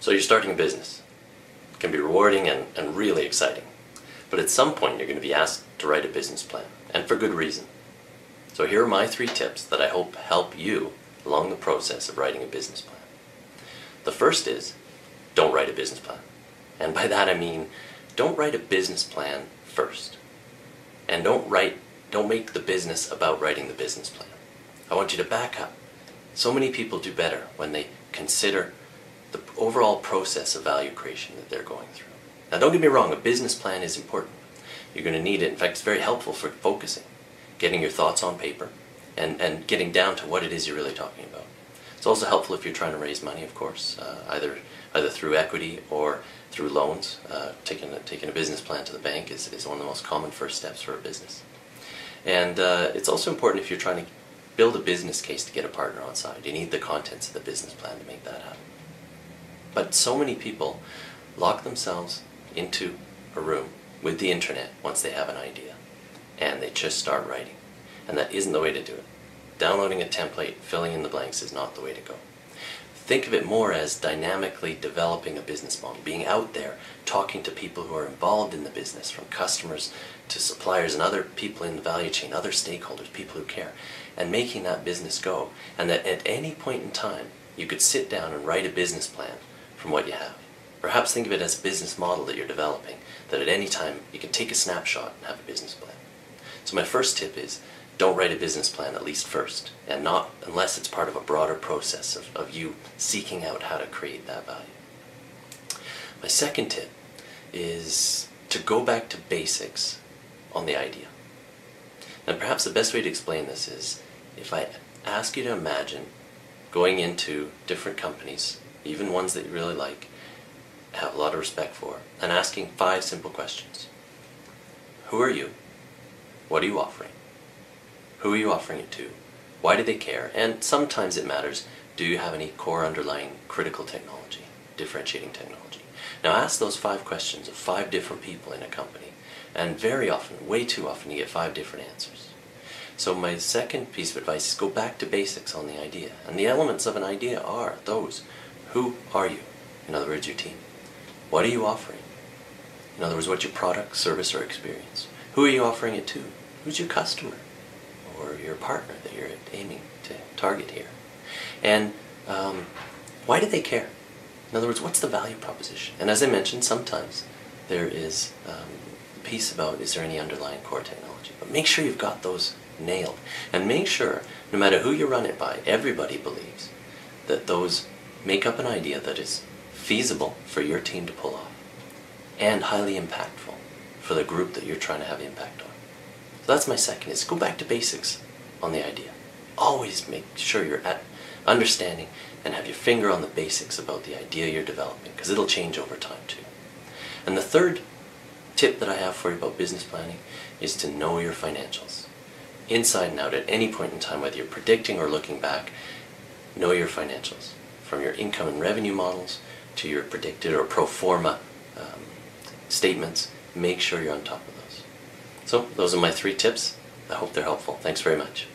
So you're starting a business. It can be rewarding and really exciting. But at some point you're going to be asked to write a business plan, and for good reason. So here are my 3 tips that I hope help you along the process of writing a business plan. The first is, don't write a business plan. And by that I mean, don't write a business plan first. And don't make the business about writing the business plan. I want you to back up. So many people do better when they consider the overall process of value creation that they're going through. Now don't get me wrong, a business plan is important. You're going to need it. In fact, it's very helpful for focusing, getting your thoughts on paper, and getting down to what it is you're really talking about. It's also helpful if you're trying to raise money, of course, either through equity or through loans. Taking a business plan to the bank is one of the most common first steps for a business. And it's also important if you're trying to build a business case to get a partner on side. You need the contents of the business plan to make that happen. But so many people lock themselves into a room with the internet once they have an idea, and they just start writing. And that isn't the way to do it. Downloading a template, filling in the blanks is not the way to go. Think of it more as dynamically developing a business model, being out there, talking to people who are involved in the business, from customers to suppliers and other people in the value chain, other stakeholders, people who care, and making that business go. And that at any point in time, you could sit down and write a business plan from what you have. Perhaps think of it as a business model that you're developing, that at any time you can take a snapshot and have a business plan. So my first tip is, don't write a business plan at least first, and not unless it's part of a broader process of you seeking out how to create that value. My second tip is to go back to basics on the idea. And perhaps the best way to explain this is, if I ask you to imagine going into different companies, even ones that you really like, have a lot of respect for, and asking 5 simple questions. Who are you? What are you offering? Who are you offering it to? Why do they care? And sometimes it matters, do you have any core underlying critical technology, differentiating technology? Now ask those 5 questions of 5 different people in a company, and very often, way too often, you get 5 different answers. So my second piece of advice is go back to basics on the idea. And the elements of an idea are those. Who are you? In other words, your team. What are you offering? In other words, what's your product, service, or experience? Who are you offering it to? Who's your customer? Or your partner that you're aiming to target here? And why do they care? In other words, what's the value proposition? And as I mentioned, sometimes there is a piece about, is there any underlying core technology? But make sure you've got those nailed. And make sure, no matter who you run it by, everybody believes that those make up an idea that is feasible for your team to pull off and highly impactful for the group that you're trying to have impact on. So that's my second, is go back to basics on the idea. Always make sure you're at understanding and have your finger on the basics about the idea you're developing, because it'll change over time too. And the third tip that I have for you about business planning is to know your financials. Inside and out, at any point in time, whether you're predicting or looking back, know your financials. From your income and revenue models to your predicted or pro forma statements, make sure you're on top of those. So those are my 3 tips. I hope they're helpful. Thanks very much.